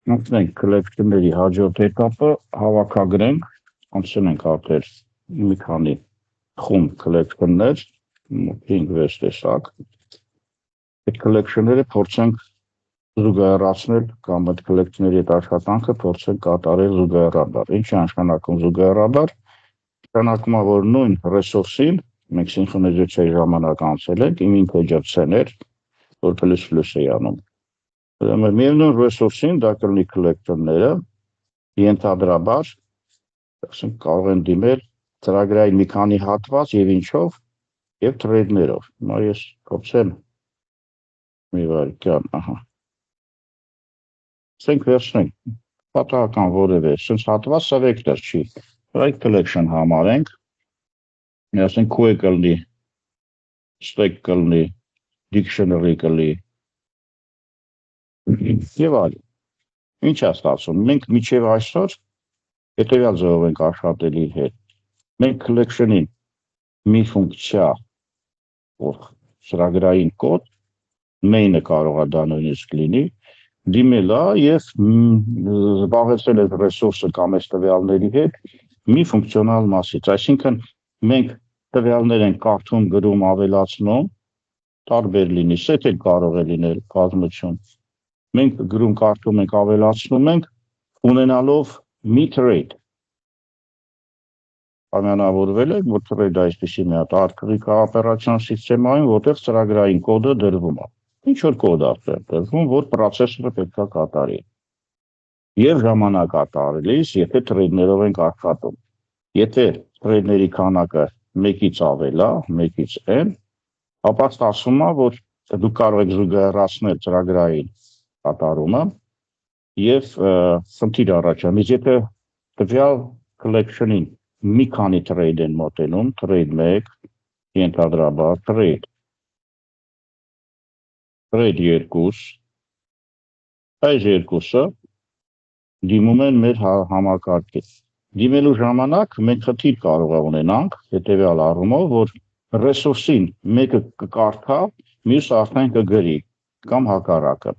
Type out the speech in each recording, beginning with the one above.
Անցնենք collection-ների հաջորդ էտապը հավաքագրենք, անցնենք արդեն մի քանի խումբ collection-ներ, 5-6 տեսակ։ Այդ collection-ները փորձենք զուգահեռացնել կամ այդ collection-ների այդ աշխատանքը փորձենք կատարել զուգահեռաբար։ Ինչ է նշանակում զուգահեռաբար։ Նշանակում է, որ նույն resource-ին մենք սինխրոնիզացիայի ժամանակ անցել ենք, իմ integer-ներ, որ ++ է անում։ Միևնույն resource-ին դա կլինի collection-ները, ենթադրաբար, ասենք կարող են դիմել ծրագրային մի քանի հատված եւ ինչով եւ trade-ներով։ Հիմա ես փորձեմ մի վայրկյան, ահա։ Ասենք վերցնենք պատահական որևէ, sense հատված սա vector չի։ Այդ collection համարենք, ասենք queue կլինի, stack կլինի, dictionary կլինի եւ այլն։ Ինչ է ստացվում։ Մենք միջև այսօր հետեւյալ ձևով ենք աշխատել իր հետ։ Մենք collection-ին մի ֆունկցիա, որ ծրագրային կոդ, main-ը կարող է դա նույնիսկ լինի, դիմել է եւ զբաղեցրել այդ resource-ը կամ այս տվյալների հետ մի ֆունկցիոնալ մասից, այսինքն մենք տվյալներ ենք կարդում, գրում, ավելացնում, տարբեր լինի, set էլ կարող է լինել բազմություն։ Մենք գրում, կարդում ենք, ավելացնում ենք, ունենալով մի trade։ Պայմանավորվել է, որ trade այսպիսի մի հատ արկղիկ օպերացիոն սիստեմային, որտեղ ծրագրային կոդը դրվում է։ Ինչ որ կոդ է դրվում, որ processor-ը պետք է կատարի։ Եվ ժամանակ է տարելիս, եթե trade-ներով ենք աշխատում։ Եթե trade-ների քանակը 1-ից ավել է, 1-ից n, ապա ստացվում է, որ դուք կարող եք զուգահեռացնել ծրագրային կատարումը եւ խնդիր առաջանում։ Եթե տվյալ collection-ին մի քանի trade են մոտենում, trade 1, ենթադրաբար trade 2, այս երկուսը դիմում են մեր համակարգին։ Դիմելու ժամանակ մենք խնդիր կարող է ունենանք հետեւյալ առումով, որ resource-ին մեկը կկարդա, մյուսը արդեն կգրի կամ հակառակը։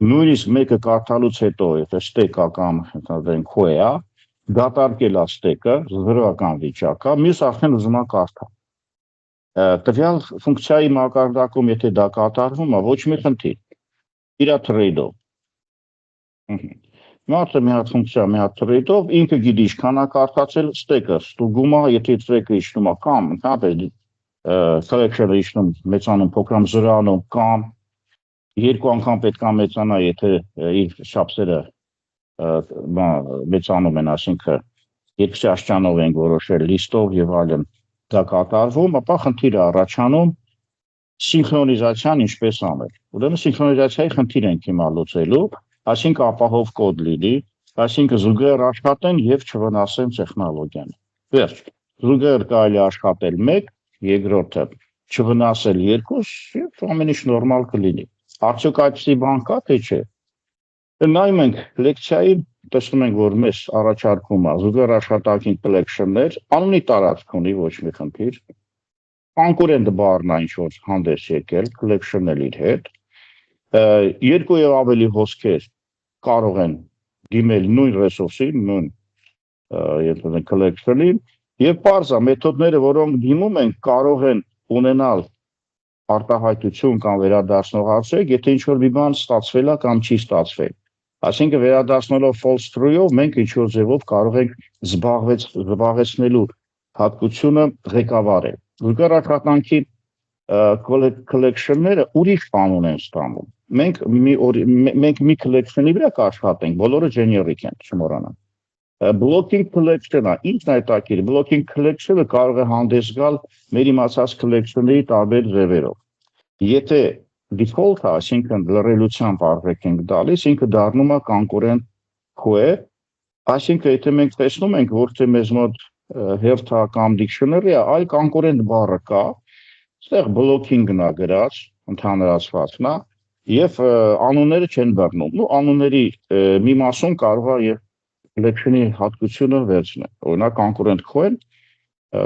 Նույնիսկ մեկը կարդալուց հետո, եթե stack-ը կամ queue-ը, դատարկել է stack-ը, զրոական վիճակ է, մյուսը արդեն ուզում է կարդա։ Տվյալ ֆունկցիայի մակարդակում, եթե դա կատարվում է, ոչ մի խնդիր։ Իրա trade-ով։ Մարդը մի հատ ֆունկցիա, մի հատ trade-ով, ինքը գիտի ինչքան է կարդացել stack-ը, ստուգում է, եթե stack-ը իջնում է կամ, ընդհանրապես collection-ը իջնում, մեծանում, փոքրանում, զրանում, կամ երկու անգամ պետք է մեծանա, եթե իր շապսերը մեծանում են, ասինքն երկու աշճանով ենք որոշել լիստով եւ այլն, դա կատարվում, ապա խնդիր է առաջանում սինխրոնիզացիան ինչպես անել։ Ուրեմն սինխրոնիզացիայի խնդիր ենք հիմա լուծելու, այսինքն ապահով կոդ լինի, այսինքն զուգահեռ աշխատեն եւ չվնասեն տեխնոլոգիան։ Վերջ, զուգահեռ կարելի է աշխատել 1, երկրորդը չվնասել 2, եւ ամեն ինչ նորմալ կլինի։ Արդյոք այդպիսի բան կա թե չէ։ Նայում ենք լեկցիայի, տեսնում ենք, որ մեզ առաջարկում է զուգահեռ աշխատանքի collection-ներ, անունի տարածք ունի, ոչ մի խնդիր։ Կոնկուրենտ բառն է ինչ որ հանդես եկել, collection-ել իր հետ։ Երկու եւ ավելի հոսքեր կարող են դիմել նույն resource-ին, նույն collection-ին, եւ բարձա մեթոդները, որոնք դիմում են, կարող են ունենալ արտահայտություն կամ վերադարձնող հարցեր, եթե ինչ որ մի բան ստացվել է կամ չի ստացվել։ Այսինքն վերադարձնելով false true-ով մենք ինչ որ ձևով կարող ենք զբաղեցնելու հատկությունը ղեկավարել։ Զուգահեռ աշխատանքի collection-ները ուրիշ կանոն են ստանում։ Մենք մի collection-ի վրա կաշխատենք, բոլորը generic են, չմոռանանք։ Blocking collection-ը, ինչն է հետաքրքիր, blocking collection-ը կարող է հանդես գալ մեր իմացած collection-ների տարբեր ձևերով։ Եթե default-ը, այսինքն լրելությամբ արժեք ենք տալիս, ինքը դառնում է կոնկուրենտ queue, այսինքն եթե մենք տեսնում ենք, որ թե մեզ մոտ հերթա կամ dictionary-ը, այլ կոնկուրենտ բառը կա, այստեղ blocking-ն է գրած, ընդհանրացվածն է, եւ անունները չեն բռնում։ Ու անունների մի մասում կարող է եւ collection-ի հատկությունը վերցնել։ Օրինակ կոնկուրենտ queue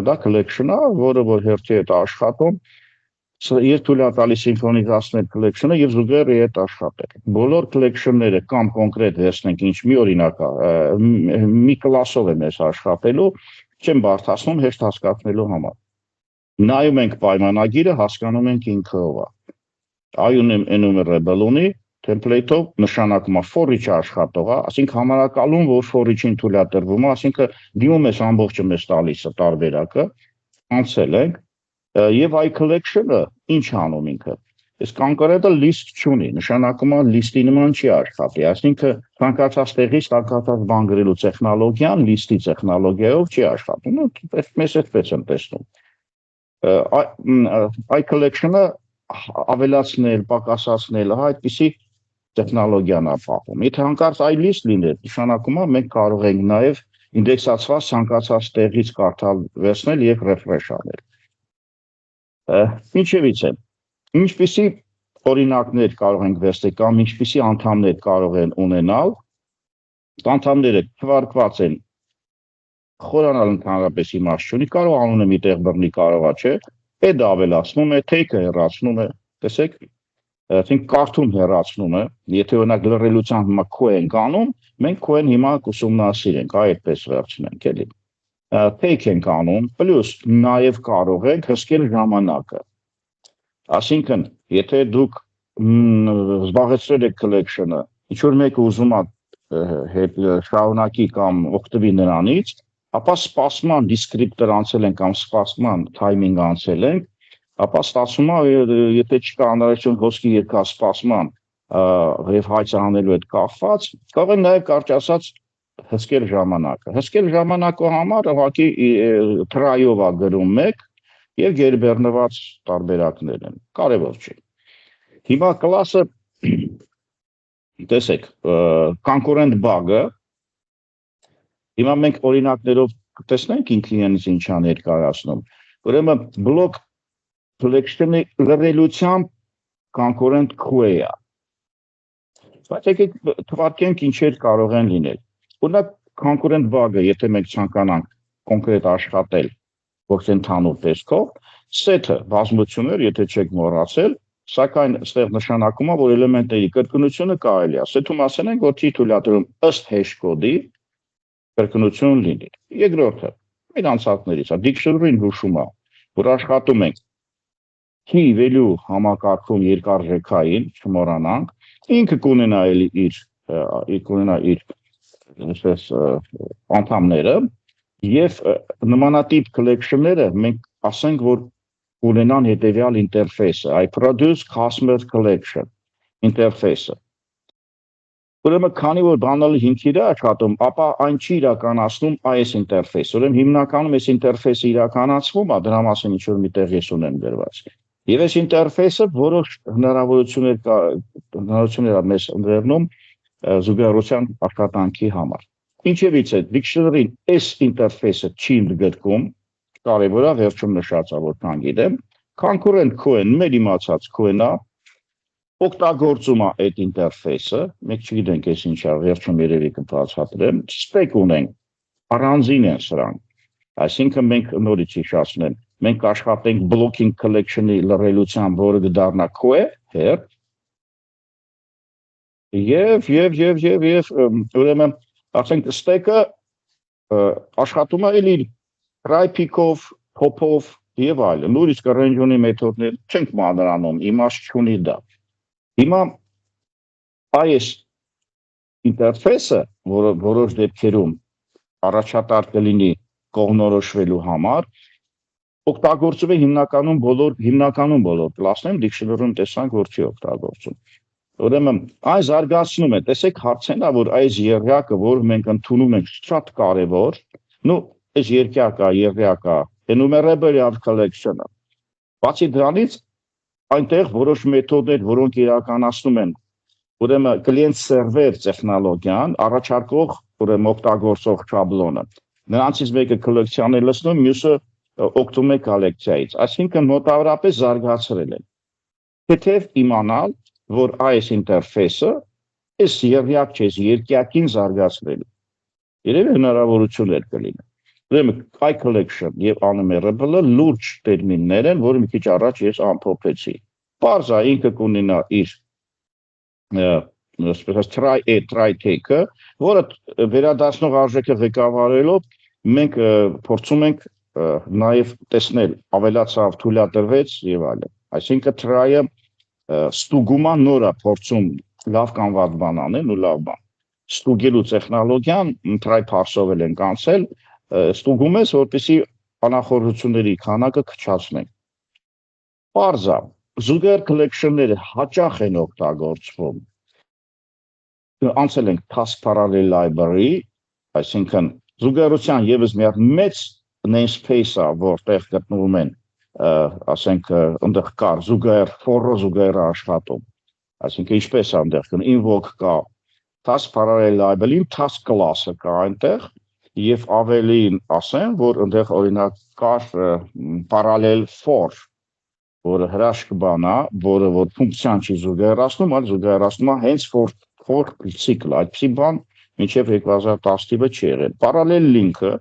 դա collection-ը, որը որ հերթի հետ աշխատում, Ես թույլ եմ տալիս սինխրոնիզացնել collection-ը եւ զուգահեռ հետ աշխատել։ Բոլոր collection-ները կամ կոնկրետ վերցնենք ինչ մի օրինակ մի կլասով եմ ես աշխատելու, չեմ բարդացնում հեշտ հասկացնելու համար։ Նայում ենք պայմանագիրը, հասկանում ենք ինքը ով է։ Այուն enumerable ունի, template-ով նշանակում է for each աշխատող է, ասինքն համարակալում, որ for each-ին թույլատրվում է, ասինքն դիմում ես ամբողջը մեզ տալիս է տարբերակը, անցել ենք, եւ iCollection-ը ինչ անում ինքը։ Այս կոնկրետը list չունի, նշանակում է list-ի նման չի աշխատի, այսինքն ցանկացած տեղից ցանկացած բան գրելու տեխնոլոգիան list-ի տեխնոլոգիայով չի աշխատում, մեզ այդպես եմ տեսնում։ iCollection-ը ավելացնել, պակասացնել, հա այդպիսի տեխնոլոգիան է պահում։ Եթե հանկարծ iList լիներ, նշանակում է մենք կարող ենք նաև ինդեքսացված ցանկացած տեղից կարդալ, վերցնել եւ refresh անել։ Ինչևից է, ինչպիսի օրինակներ կարող ենք վերցնել կամ ինչպիսի անդամներ կարող են ունենալ, անդամները թվարկված են խորանալ ընդհանրապես իմաստ չունի, կարող անունը մի տեղ բռնի, կարողա չէ, այդ ավելացնում է, take-ը հեռացնում է, տեսեք, ասենք կարդում հեռացնում է, եթե օրինակ լրելության հիմա քո ենք անում, մենք քո են հիմա կուսումնասիրենք, այդպես վերցնենք, էլի։ Take ենք անում, պլյուս նաև կարող ենք հսկել ժամանակը։ Այսինքն, եթե դուք զբաղեցրել եք collection-ը, ինչ որ մեկը ուզում է հետ շարունակի կամ օգտվի նրանից, ապա սպասման descriptor անցել ենք կամ սպասման timing անցել ենք, ապա ստացվում է, եթե չկա անհրաժեշտություն ոսկի երկար սպասման եւ հայցանելու հետ կախված, կարող են նաև կարճ ասած հսկել ժամանակը։ Հսկել ժամանակը համար ուղղակի try-ով է գրում 1 եւ գերբեռնված տարբերակներ են։ Կարևոր չի։ Հիմա կլասը տեսեք, concurrent bug-ը հիմա մենք օրինակներով կտեսնենք ինքը իրենից ինչա ներկայացնում։ Ուրեմն block collection-ի լրելությամբ concurrent queue է։ Բայց եկեք թվարկենք ինչեր կարող են լինել։ Օրինակ concurrent bug-ը, եթե մենք ցանկանանք կոնկրետ աշխատել ոչ ընդհանուր տեսքով, set-ը բազմություններ, եթե չեք մոռացել, սակայն այստեղ նշանակում է, որ էլեմենտների կրկնությունը կարելի է։ Set-ում ասել ենք, որ չի թույլատրում ըստ hash կոդի կրկնություն լինի։ Երկրորդը մեր անցածներից է, dictionary-ին հուշում է, որ աշխատում ենք key value համակարգում երկարժեքային, չմոռանանք, ինքը կունենա իր անդամները եւ նմանատիպ collection-ները մենք ասենք որ ունենան հետեւյալ ինտերֆեյսը, I produce customer collection ինտերֆեյսը։ Ուրեմն քանի որ բանալի հիմքիր է աշխատում, ապա այն չի իրականացնում այս ինտերֆեյսը։ Ուրեմն հիմնականում այս ինտերֆեյսը իրականացվում է, դրա մասին ինչ որ միտեղ ես ունեմ գրված։ Եվ այս ինտերֆեյսը որոշ հնարավորություններ է մեզ ընձեռնում զուգահեռության աշխատանքի համար։ Ինչևից է dictionary-ին այս ինտերֆեյսը չի ընդգրկում, կարևոր է վերջում նշած է որքան գիտեմ, concurrent queue-ն մեր իմացած queue-ն է, օգտագործում է այդ ինտերֆեյսը, մենք չգիտենք այս ինչա, վերջում երևի կբացատրեմ, spec ունենք, առանձին են սրանք, այսինքն մենք նորից հիշեցնեմ, մենք աշխատենք blocking collection-ի լրելությամբ, որը կդառնա queue, հեր, եւ ուրեմն ասենք stack-ը աշխատում է էլի try pick-ով, pop-ով եւ այլն, նույնիսկ range-ունի մեթոդներ չենք մանրանում, իմաստ չունի դա։ Հիմա այս ինտերֆեյսը, որը որոշ դեպքերում առաջատար կլինի կողմնորոշվելու համար, օգտագործում է հիմնականում բոլոր կլասներում, dictionary-ում տեսանք, որ չի օգտագործում։ Ուրեմն այն զարգացնում է, տեսեք հարցն է, որ այս եռյակը, որ մենք ընդունում ենք, շատ կարևոր, այս եռյակը, enumerable collection-ը։ Բացի դրանից այնտեղ որոշ մեթոդներ, որոնք իրականացնում են, ուրեմն client server տեխնոլոգիան, առաջարկող, ուրեմն օգտագործող շաբլոնը։ Նրանցից մեկը collection-ը լցնում, մյուսը օգտվում է collection-ից, այսինքն մոտավորապես զարգացրել են։ Թեթև իմանալ, որ այս ինտերֆեյսը այս եռյակ չէ, երկյակին զարգացրել։ Երևի հնարավորություններ կլինեն։ Ուրեմն I collection եւ unmeasurable լուրջ տերմիններ են, որը մի քիչ առաջ ես ամփոփեցի։ Պարզա ինքը կունենա իր try take-ը, որը վերադառնող արժեքը ղեկավարելով մենք փորձում ենք նաև տեսնել ավելացավ, թույլատրվեց եւ այլն։ Այսինքն try-ը ստուգումա նորա փորձում լավ կամ վատ բան անել ու լավ բան։ Ստուգելու տեխնոլոգիան try parse-ով են կանցել, ստուգում ես, որպեսզի անախորժությունների քանակը քչացնենք։ Պարզա զուգահեռ collection-ները հաճախ են օգտագործվում։ Անցել ենք task parallel library, այսինքն զուգահեռության եւս մի հատ մեծ namespace-ը, որտեղ գտնվում են, ասենք, այնտեղ կար զուգահեռ for զուգահեռ աշխատում։ Այսինքն ինչպես է այնտեղ կան invoke կա, task parallel library, task class-ը կա այնտեղ, եւ ավելին ասեմ, որ այնտեղ օրինակ կար parallel for, որը հրաշք բան է, որը որ ֆունկցիան չի զուգահեռացնում, այլ զուգահեռացնում է հենց for cycle, այդպիսի բան մինչև 2010 թիվը չի եղել։ Parallel link-ը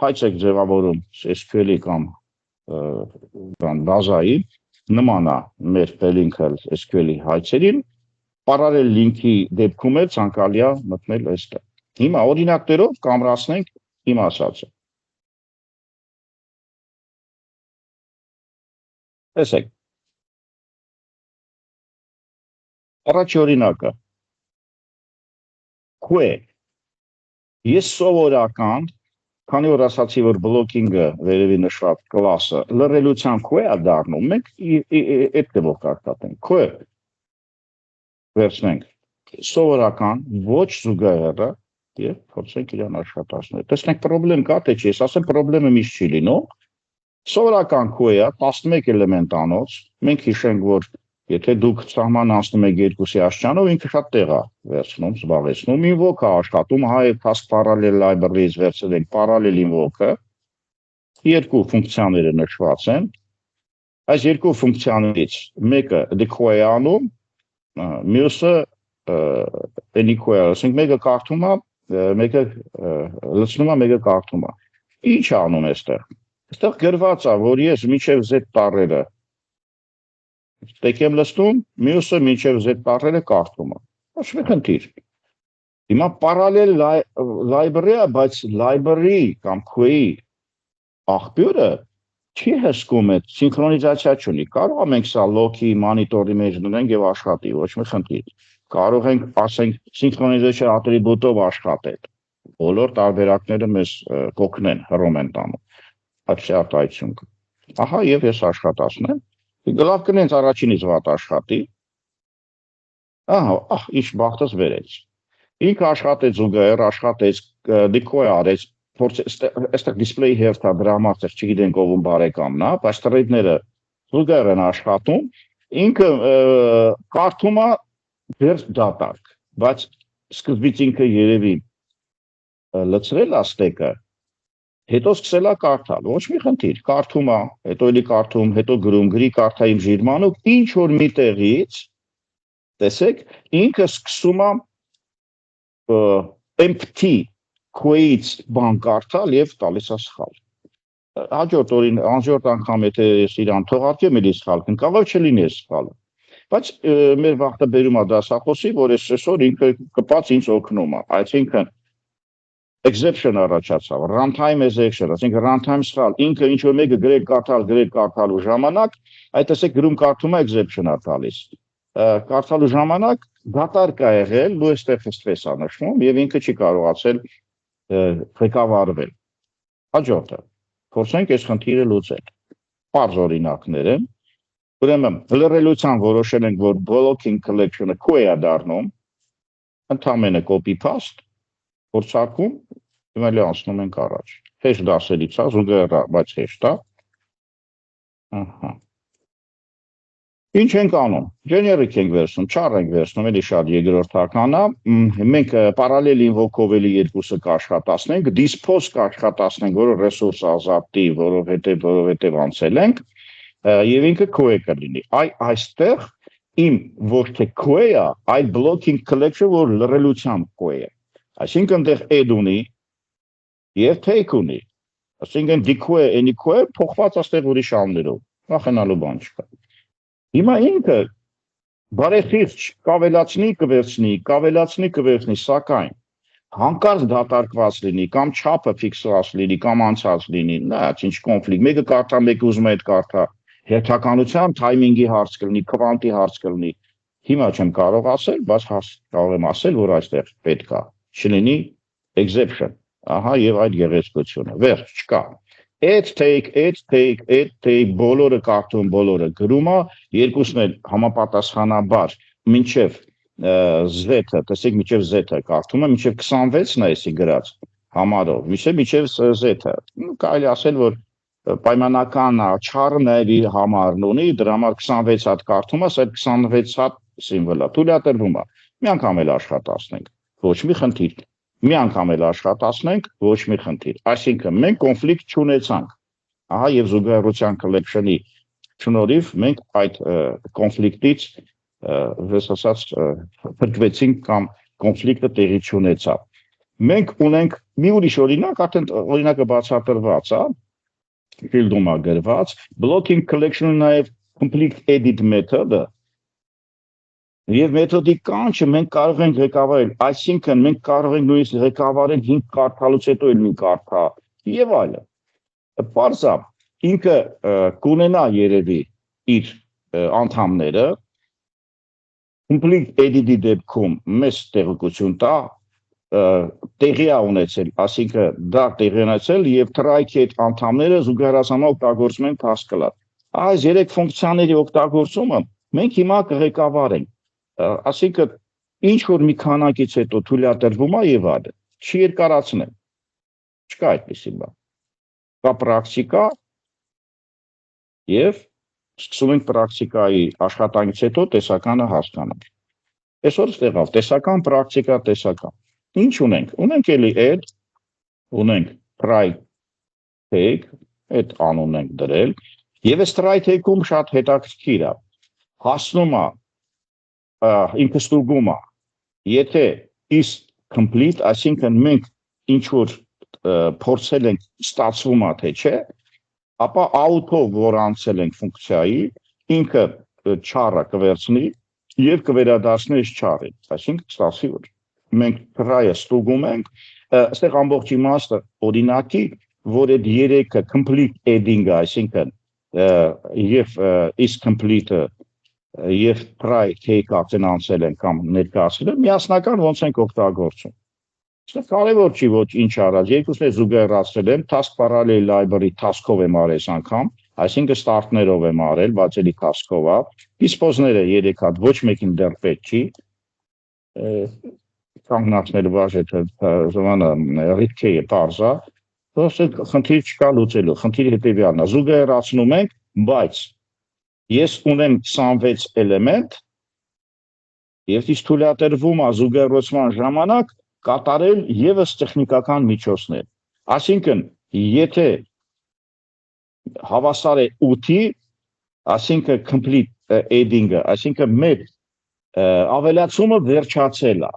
հայց եք ձևավորում SQL-ի կամ բազայի, նման է մեր link-ը SQL-ի հայցերին, parallel link-ի դեպքում էլ ցանկալի է մտնել այստեղ։ Հիմա օրինակներով կամրացնենք իմ ասածը։ Տեսեք։ Առաջի օրինակը Query։ Ես սովորական, քանի որ ասացի, որ blocking-ը վերևի նշված կլասը լրելության query է դառնում, մենք այդ դեպքում կարտատենք query վերցնենք սովորական ոչ զուգահեռը եւ փորձենք իրան աշխատացնել։ Տեսնենք խնդրեմ կա թե չի, ես ասեմ խնդրեմը միշտ չի լինում։ Սովորական query-ը 11 էլեմենտ անոց, մենք հիշենք, որ եթե դուք սահման անցնում եք երկուսի աշճանով, ինքը շատ տեղ է վերցնում, զբաղեցնում, invoke-ը աշխատում, հայ task parallel library-ից վերցել ենք parallel invoke-ը, երկու ֆունկցիաները նշված են, այս երկու ֆունկցիաներից մեկը declare անում, մյուսը any-query, ասենք մեկը կարդում է, մեկը լցնում է, մեկը կարդում է։ Ինչ անում այստեղ։ Այստեղ գրված է, որ ես մինչև z տառերը տեք եմ լցնում, մյուսը մինչև z տառերը կարդում է։ Ոչ մի խնդիր։ Հիմա parallel library-ը, բայց library կամ query աղբյուրը չի հսկում այդ սինխրոնիզացիա չունի։ Կարող ենք սա lock-ի monitor-ի մեջ դնենք եւ աշխատի, ոչ մի խնդիր։ Կարող ենք, ասենք, սինխրոնիզացիա ատրիբուտով աշխատել։ Բոլոր տարբերակները մեզ կօգնեն, հռոմ են տանում։ Այդ արտահայտություն կա։ Ահա եւ ես աշխատացնեմ։ Լավ կնենց առաջինից վատ աշխատի։ Ահա, ինչ բախտս վերեց։ Ինքը աշխատեց զուգահեռ, աշխատեց, դիքոյ արեց, այստեղ display health-ը դրա համար չգիտենք ով բարեկամն է, բայց thread-ները զուգահեռ են աշխատում, ինքը կարդում է դեռ դատարկ, բայց սկզբից ինքը երևի լցրել է ստեկը, հետո սկսել է կարդալ, ոչ մի խնդիր, կարդում է, հետո էլի կարդում, հետո գրում, գրի կարդայիմ ժիրմանուկ, ինչ որ մի տեղից, տեսեք, ինքը սկսում է empty query-ից բան կարդալ եւ տալիս է սխալ։ Հաջորդ անգամ եթե ես իրան թողարկեմ, էլի սխալ կգա, չլինի սխալը։ Բայց մեր վախտը բերում է դասախոսի, որ այսօր ինքը կպած ինձ օգնում է, այսինքն exception առաջացավ, runtime exception, այսինքն runtime սխալ, ինքը ինչ որ մեկը գրել կարդալու ժամանակ, այդ տեսեք գրում կարդում է exception է տալիս։ Կարդալու ժամանակ դատարկ է եղել, ու այստեղ stress է նշվում եւ ինքը չի կարողացել ղեկավարվել։ Հաջորդը, փորձենք այս խնդիրը լուծել։ Պարզ օրինակներ են։ Ուրեմն լրելության որոշել ենք, որ blocking collection-ը query է դառնում, ընդհանրապես copy paste փորձարկում, հիմա լի անցնում ենք առաջ։ Հեշտ դասերից է, զուգահեռ, բայց հեշտ է։ Ահա։ Ինչ ենք անում։ Generic ենք վերցնում, char ենք վերցնում, էլի շատ երկրորդական է։ Մենք parallel invoke-ով էլի երկուսը կաշխատացնենք, dispose կաշխատացնենք, որը resource ազատի, որովհետև անցել ենք, եւ ինքը query կլինի։ Այստեղ իմ ոչ թե query է, այլ blocking collection, որ լրելության query է։ Այսինքն այնտեղ add ունի եւ take ունի։ Այսինքն դիքուե, էնիքուե փոխված աստեղ ուրիշ աններով։ Վախենալու բան չկա։ Հիմա ինքը բարեխիղճ կավելացնի, սակայն հանկարծ դատարկված լինի, կամ չափը ֆիքսված լինի, կամ անցած լինի, նա ինչ կոնֆլիկտ, մեկը կարդա, մեկը ուզում է այդ կարդա, հերթականության թայմինգի հարց կլինի, քվանտի հարց կլինի, հիմա չեմ կարող ասել, բայց կարող եմ ասել, որ այստեղ պետք է չլինի exception, ահա եւ այդ գեղեցկությունը, վերջ չկա, այդ take, բոլորը կարդում, բոլորը գրում է, երկուսն էլ համապատասխանաբար, մինչև Z-ը, տեսեք միջև Z-ը կարդում է, միջև 26-ն է էսի գրած համարով, միջև Z-ը, կարելի ասել, որ պայմանական չարը նաև իր համարն ունի, դրա համար 26 հատ կարդում է, այդ 26 հատ սիմվոլը, թույլատրվում է, մի անգամ էլ աշխատացնենք, ոչ մի խնդիր, մի անգամ էլ աշխատացնենք, ոչ մի խնդիր, այսինքն մենք կոնֆլիկտ չունեցանք, ահա եւ զուգահեռության collection-ի շնորհիվ մենք այդ կոնֆլիկտից վես ասած փրկվեցինք կամ կոնֆլիկտը տեղի չունեցավ։ Մենք ունենք մի ուրիշ օրինակ, արդեն օրինակը բացատրված է, ֆիլդում է գրված, blocking collection-ը նաև complete edit method-ը եւ մեթոդի կանչը մենք կարող ենք ղեկավարել, այսինքն մենք կարող ենք նույնիսկ ղեկավարել 5 կարդալուց հետո էլ մի կարդա եւ այլն։ Պարզա ինքը կունենա երևի իր անդամները complete edit-ի դեպքում մեծ տեղեկություն տա, տեղի է ունեցել, այսինքն դա տեղի ունեցել եւ try-ի այդ անդամները զուգահեռացան օգտագործում են Pascal-ը։ Այս երեք ֆունկցիաների օգտագործումը մենք հիմա կղեկավարենք, այսինքն ինչ որ մի քանակից հետո թույլատրվում է եւ այլն, չի երկարացնեմ։ Չկա այդպեսի բան։ Կա պրակտիկա եւ սկսում ենք պրակտիկայի աշխատանքից հետո տեսականը հասկանալ։ Այսօր ստեղավ տեսական, պրակտիկա, տեսական։ Ինչ ունենք։ Ունենք էլի add, ունենք try take, այդ անունն ենք դրել, եւ այս try take-ում շատ հետաքրքիր է։ Հասնում է ինքը ստուգում է, եթե is complete, այսինքն մենք ինչ որ փորձել ենք ստացվում է թե չէ, ապա out-ով որ անցել ենք ֆունկցիայի, ինքը չարը կվերցնի եւ կվերադառնի չարին, այսինքն ստացի որ մենք try-ը ստուգում ենք, այստեղ ամբողջ իմաստը օրինակի, որ այդ երեքը complete adding-ը, այսինքն եւ is complete-ը եւ try take արդեն անցել են կամ ներկայացել են, միասնական ոնց ենք օգտագործում։ Այստեղ կարևոր չի ոչ ինչ արած, երկուսն էլ զուգահեռացրել եմ, task parallel library task-ով եմ արել անգամ, այսինքն start-ներով եմ արել, բայց էլի task-ով է, dispose-ները 3 հատ ոչ մեկին դեռ պետք չի, կանգնածները բաժետը զվանը ռիթքեյը պարզա, դόσը խնդիր չկա լուծելու, խնդիրը հետևյալն է, զուգահեռացնում ենք, բայց ես ունեմ 26 էլեմենտ եւ իսկ թույլատրվում է զուգահեռացման ժամանակ կատարել եւս տեխնիկական միջոցներ։ Այսինքն, եթե հավասար է 8-ի, այսինքն complete adding-ը, այսինքն մեր ավելացումը վերջացել է,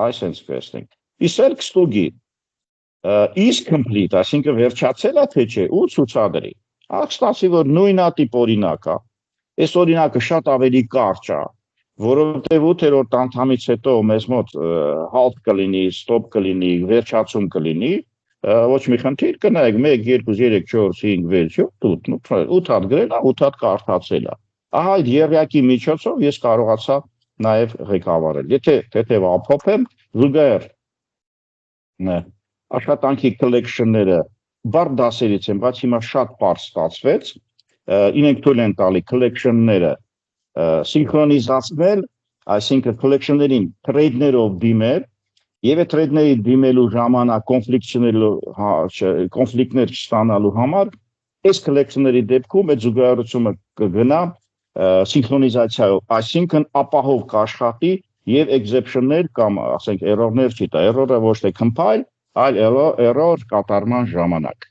այսպես կստենք։ Իսկ ստուգի is complete, այսինքն վերջացել է թե չէ, ու ցուցադրի։ Ստացի որ նույն տիպ օրինակ է։ Այս օրինակը շատ ավելի կարճ է, որովհետև 8-րդ անդամից հետո մեզ մոտ halt կլինի, stop կլինի, վերջացում կլինի, ոչ մի խնդիր կնայեք 1, 2, 3, 4, 5, 6, 7, 8 հատ գրել է, 8 հատ կարդացել է։ Ահա այդ եռյակի միջոցով ես կարողացա նաև ղեկավարել։ Եթե թեթև ամփոփեմ, զուգահեռ աշխատանքի collection-ները բարդ դասերից են, բայց հիմա շատ պարզ ստացվեց, ինենք թույլ են տալի collection-ները սինխրոնիզացնել, այսինքն collection-ներին trade-ներով դիմել, եւ այդ trade-ների դիմելու ժամանակ կոնֆլիկտներ չստանալու համար, այս collection-ների դեպքում այդ զուգահեռությունը կգնա սինխրոնիզացիայով, այսինքն ապահով կաշխատի եւ exception-ներ կամ ասենք error-ներ չի տա, error-ը ոչ թե compile, այլ error կատարման ժամանակ։